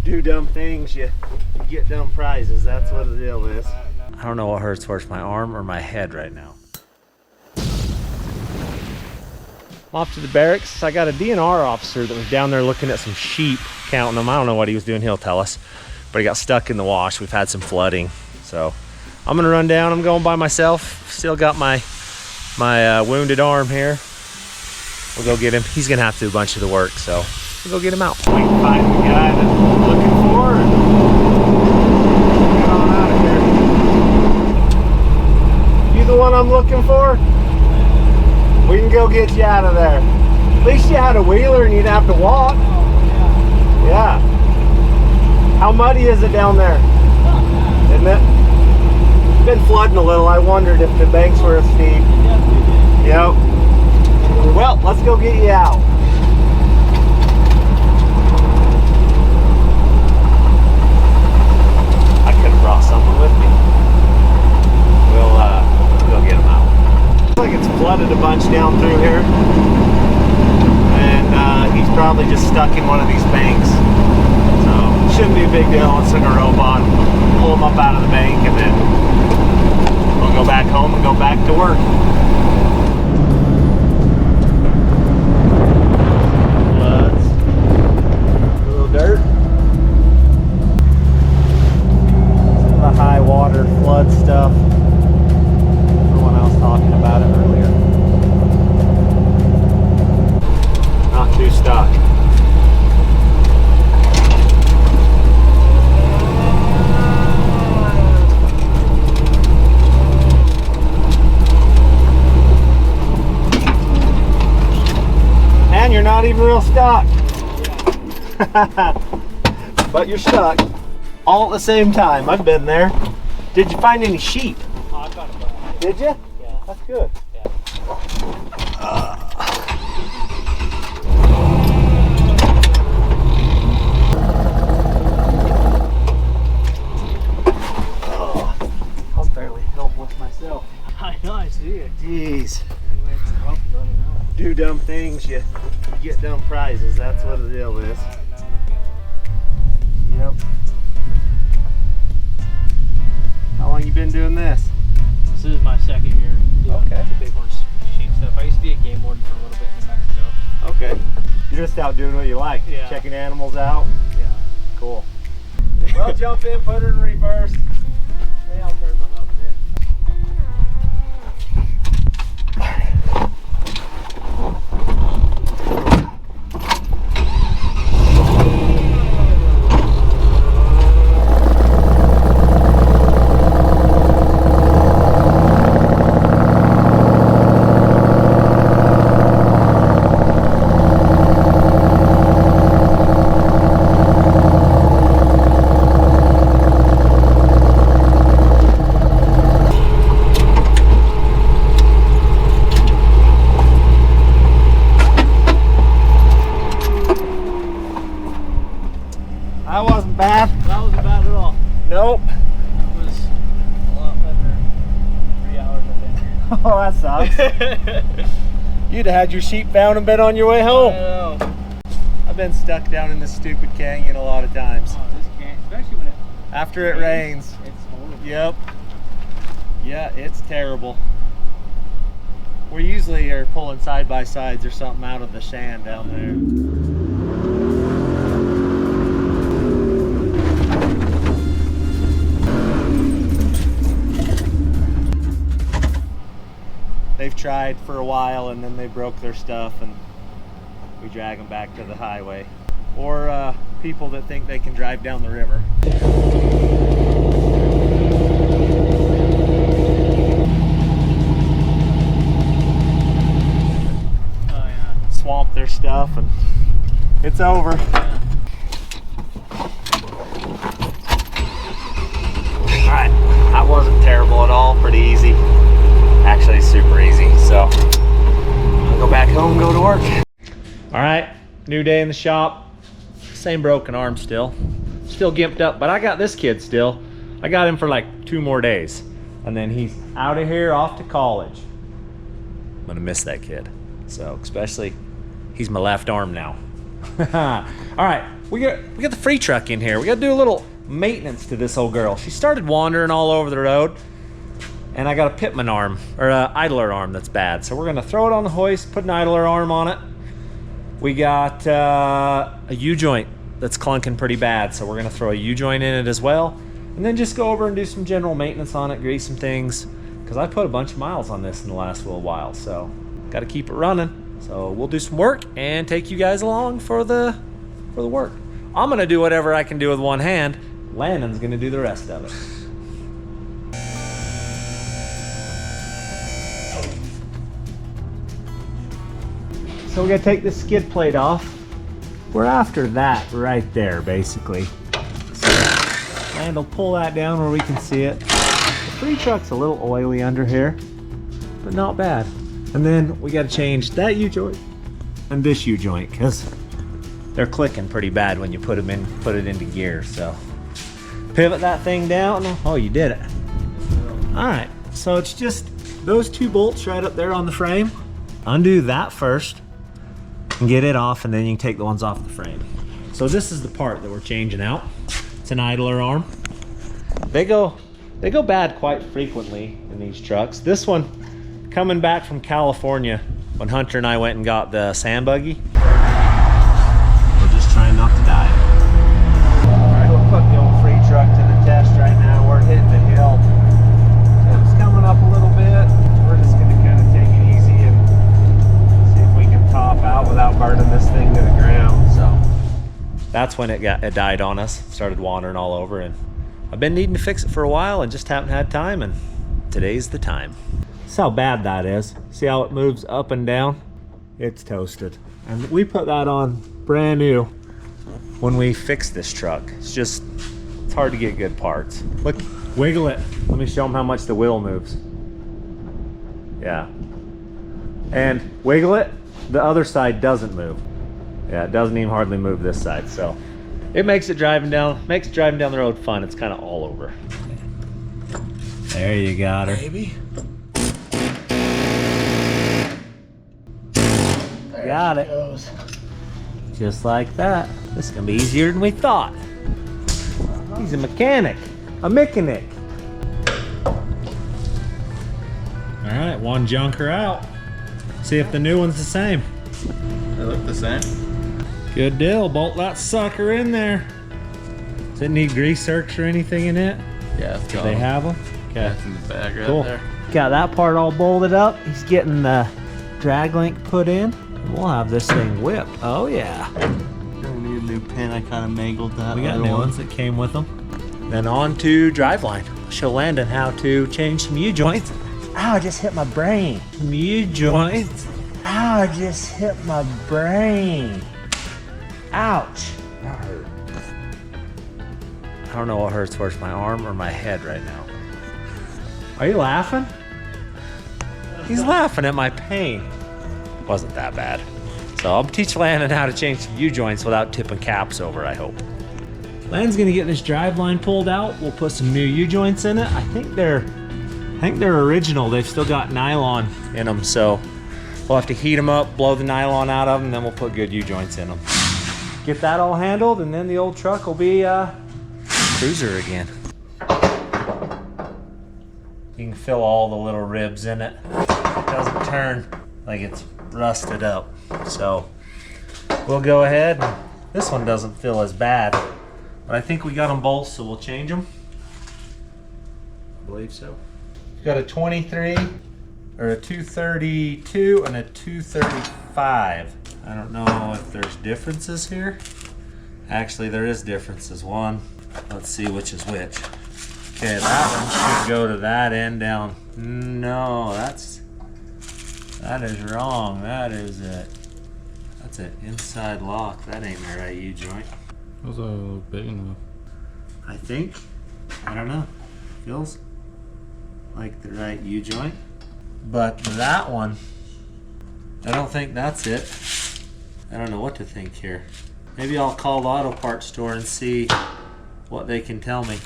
do dumb things, you get dumb prizes. That's what the deal is. I don't know what hurts worse, my arm or my head right now. I'm off to the barracks. I got a DNR officer that was down there looking at some sheep, counting them. I don't know what he was doing, he'll tell us. But he got stuck in the wash. We've had some flooding. So I'm gonna run down. I'm going by myself. Still got my wounded arm here. We'll go get him. He's gonna have to do a bunch of the work, so we'll go get him out. We can find the guy that I'm looking for and get on out of here. You the one I'm looking for? We can go get you out of there. At least you had a wheeler and you'd have to walk. Oh, yeah. How muddy is it down there? Isn't it? It's been flooding a little. I wondered if the banks were steep. Yep. Well, let's go get you out. I could have brought someone with me. We'll go get him out. Looks like it's flooded a bunch down through here. And he's probably just stuck in one of these banks. So, shouldn't be a big deal. Let's hook a rope on, pull him up out of the bank, and then we'll go back home and go back to work. Dirt. Some of the high water flood stuff. Everyone else talking about it earlier. Not too stuck. And you're not even real stuck. But you're stuck all at the same time. I've been there. Did you find any sheep? Oh, I got a bunch. Did you? Yeah. That's good. Yeah. I'm fairly helpless myself. I know, I see it. Jeez. Do dumb things, you get dumb prizes. That's what the deal is. Yep. How long you been doing this? This is my second year doing Okay. the big horse sheep stuff. I used to be a game warden for a little bit in New Mexico. Okay. You're just out doing what you like. Yeah. Checking animals out. Yeah. Cool. Well, jump in, put her in reverse. Hey, I'll turn my hub in. That wasn't bad. That wasn't bad at all. Nope. That was a lot better than 3 hours I've been here. Oh, that sucks. You'd have had your sheep found and been on your way I home. know. I've been stuck down in this stupid canyon a lot of times. Oh, this can't, especially when it After it rains. It's horrible. Yep. Yeah, it's terrible. We usually are pulling side by sides or something out of the sand down there. They've tried for a while and then they broke their stuff and we drag them back to the highway. Or people that think they can drive down the river. Oh, yeah. Swamp their stuff and it's over. Yeah. Alright, that wasn't terrible at all, pretty easy. Actually super easy, so I'll go back home and go to work. Alright, new day in the shop. Same broken arm still gimped up, but I got this kid still. I got him for like 2 more days and then he's out of here off to college. I'm gonna miss that kid, so especially he's my left arm now. All right, we got the free truck in here. We gotta do a little maintenance to this old girl. She started wandering all over the road, and I got a pitman arm, or a idler arm that's bad. So we're gonna throw it on the hoist, put an idler arm on it. We got a U-joint that's clunking pretty bad, so we're gonna throw a U-joint in it as well, and then just go over and do some general maintenance on it, grease some things, because I put a bunch of miles on this in the last little while, so got to keep it running. So we'll do some work and take you guys along for the work. I'm gonna do whatever I can do with one hand. Landon's gonna do the rest of it. So we gotta take this skid plate off. We're after that right there, basically. So Land will pull that down where we can see it. The free truck's a little oily under here, but not bad. And then we gotta change that U-joint and this U-joint, because they're clicking pretty bad when you put it into gear. So pivot that thing down. Oh, you did it. All right, so it's just those two bolts right up there on the frame. Undo that first and get it off, and then you can take the ones off the frame. So this is the part that we're changing out. It's an idler arm. They go bad quite frequently in these trucks. This one, coming back from California, when Hunter and I went and got the sand buggy. We're just trying not to die. All right, we'll put the old free truck to the test right now. We're hitting the hill. It's coming up a little bit. We're just gonna kind of take it easy and see if we can top out without burning this thing to the ground. So that's when it died on us, started wandering all over, and I've been needing to fix it for a while and just haven't had time, and today's the time. See how bad that is. See how it moves up and down? It's toasted. And we put that on brand new when we fixed this truck. It's hard to get good parts. Look, wiggle it. Let me show them how much the wheel moves. Yeah. And wiggle it, the other side doesn't move. Yeah, it doesn't even hardly move this side. So it makes driving down the road fun. It's kind of all over. There you got her. Baby. Got it. Goes. Just like that. This is gonna be easier than we thought. He's a mechanic. A mechanic. All right, one junker out. See if the new one's the same. They look the same. Good deal. Bolt that sucker in there. Does it need grease zerks or anything in it? Yeah, it's Do gone. they have them? Okay. That's in the bag right Cool. there. Got that part all bolted up. He's getting the drag link put in. We'll have this thing whipped. Oh yeah. Gonna need a new pin. I kind of mangled that. We got other new one. ones that came with them. Then on to driveline. Show Landon how to change some U-joints. Ow, I just hit my brain. Some U-joints. Ow, I just hit my brain. Ouch. That hurt. I don't know what hurts worse, my arm or my head right now. Are you laughing? He's laughing at my pain. Wasn't that bad. So I'll teach Landon how to change some U-joints without tipping caps over, I hope. Landon's gonna get this driveline pulled out. We'll put some new U-joints in it. I think they're original. They've still got nylon in them, so we'll have to heat them up, blow the nylon out of them, then we'll put good U-joints in them. Get that all handled, and then the old truck will be cruiser again. You can fill all the little ribs in it. It doesn't turn like it's rusted up. So we'll go ahead. This one doesn't feel as bad, but I think we got them both, so we'll change them. I believe so. Got a 23, or a 232, and a 235. I don't know if there's differences here. Actually, there is differences. One, let's see which is which. Okay, that one should go to that end down. No, that is wrong. That is it. That's an inside lock. That ain't the right U-joint. Those are a little big enough. I think. I don't know. Feels like the right U-joint. But that one, I don't think that's it. I don't know what to think here. Maybe I'll call the auto parts store and see what they can tell me.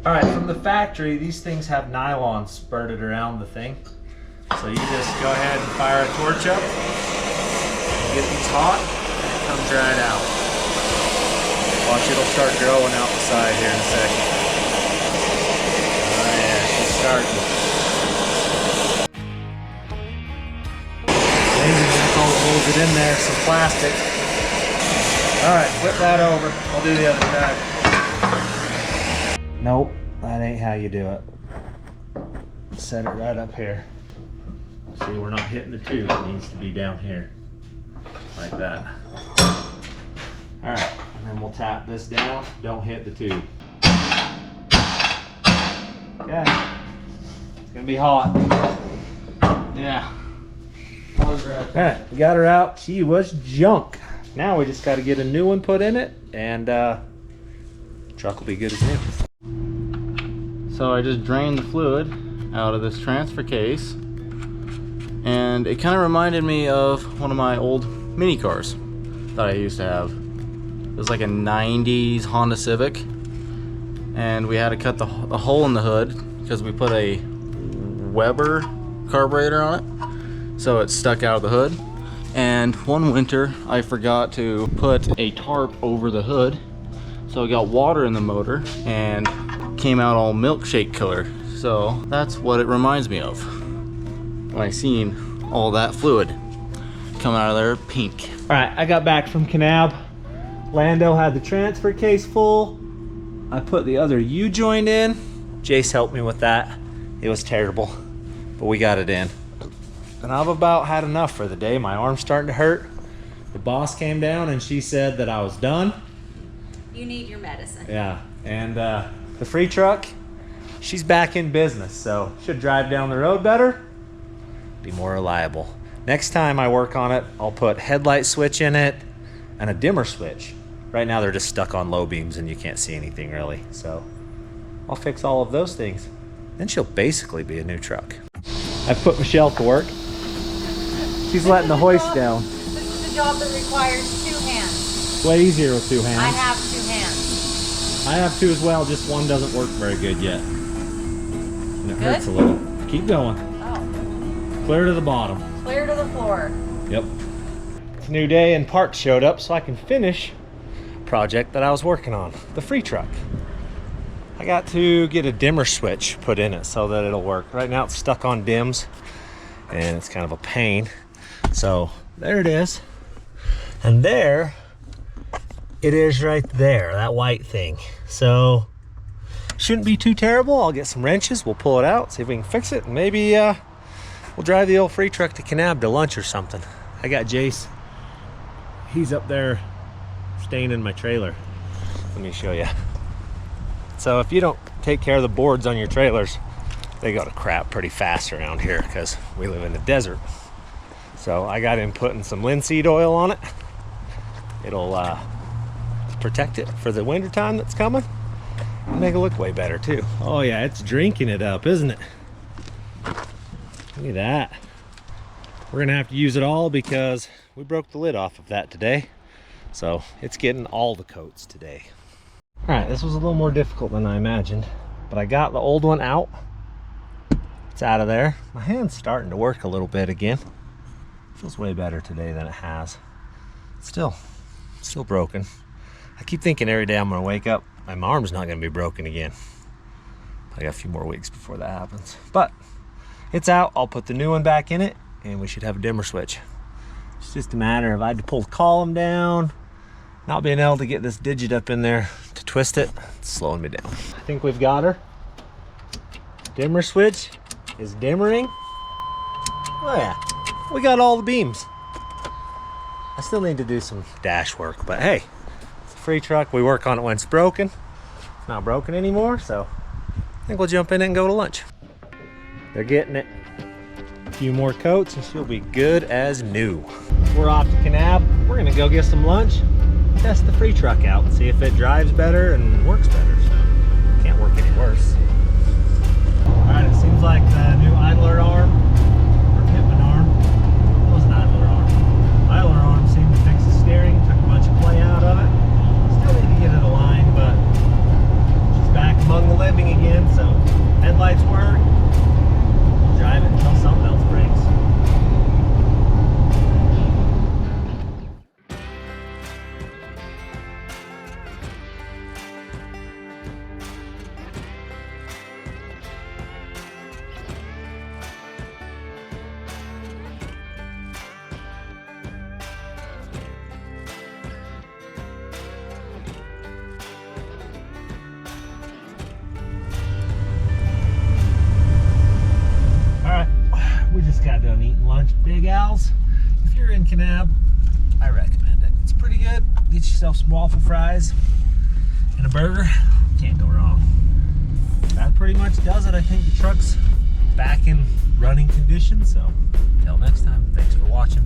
All right, from the factory, these things have nylon spurted around the thing. So you just go ahead and fire a torch up, get these hot, and it comes right out. Watch, it'll start growing out the side here in a second. Oh yeah, she's starting. Amazing, that's all that holds it in there, some plastic. All right, flip that over. I'll do the other side. Nope, that ain't how you do it. Set it right up here. See, we're not hitting the tube. It needs to be down here, like that. All right, and then we'll tap this down. Don't hit the tube. Okay, it's gonna be hot. Yeah. All right, we got her out. She was junk. Now we just got to get a new one put in it, and truck will be good as new. So I just drained the fluid out of this transfer case, and it kind of reminded me of one of my old mini cars that I used to have. It was like a 90s Honda Civic, and we had to cut a hole in the hood because we put a Weber carburetor on it, so it stuck out of the hood. And one winter I forgot to put a tarp over the hood, so it got water in the motor and came out all milkshake color. So that's what it reminds me of when I seen all that fluid come out of there pink. All right, I got back from Kanab. Lando had the transfer case full. I put the other U-joint in. Jace helped me with that. It was terrible, but we got it in. And I've about had enough for the day. My arm's starting to hurt. The boss came down and she said that I was done. You need your medicine. Yeah, and the free truck, she's back in business, so should drive down the road better, be more reliable. Next time I work on it, I'll put headlight switch in it and a dimmer switch. Right now they're just stuck on low beams and you can't see anything really, so I'll fix all of those things. Then she'll basically be a new truck. I've put Michelle to work. She's letting the hoist down. This is a job that requires 2 hands. Way easier with 2 hands. I have 2 hands. I have 2 as well, just one doesn't work very good yet. And it hurts a little. Keep going. Oh. Clear to the bottom. Clear to the floor. Yep. It's a new day and parts showed up so I can finish a project that I was working on, the free truck. I got to get a dimmer switch put in it so that it'll work. Right now it's stuck on dims and it's kind of a pain. So there it is. And there it is right there, that white thing. So shouldn't be too terrible. I'll get some wrenches, we'll pull it out, see if we can fix it, and maybe we'll drive the old free truck to Kanab to lunch or something. I got Jace. He's up there staying in my trailer. Let me show you. So if you don't take care of the boards on your trailers, they go to crap pretty fast around here because we live in the desert. So I got him putting some linseed oil on it. It'll protect it for the winter time that's coming and make it look way better too. Oh yeah, it's drinking it up, isn't it? Look at that. We're gonna have to use it all because we broke the lid off of that today. So it's getting all the coats today. All right, this was a little more difficult than I imagined, but I got the old one out. It's out of there. My hand's starting to work a little bit again. Feels way better today than it has. Still broken. I keep thinking every day I'm gonna wake up, my arm's not gonna be broken again. I got a few more weeks before that happens. But it's out, I'll put the new one back in it, and we should have a dimmer switch. It's just a matter of I had to pull the column down, not being able to get this digit up in there to twist it. It's slowing me down. I think we've got her. Dimmer switch is dimmering. Oh yeah, we got all the beams. I still need to do some dash work, but hey, it's a free truck. We work on it when it's broken. It's not broken anymore, so I think we'll jump in it and go to lunch. They're getting it. A few more coats and she'll be good as new. We're off to Kanab. We're gonna go get some lunch, test the free truck out, and see if it drives better and works better. So can't work any worse. All right, it seems like the new idler arm, or Pittman arm, it was an idler arm. Idler arm seemed to fix the steering, took a bunch of play out of it. Still need to get it aligned, but she's back among the living again, so headlights work. We'll drive it until something else breaks. just got done eating lunch at Big Al's. If you're in Kanab, I recommend it. It's pretty good. Get yourself some waffle fries and a burger. Can't go wrong. That pretty much does it. I think the truck's back in running condition. So until next time, thanks for watching.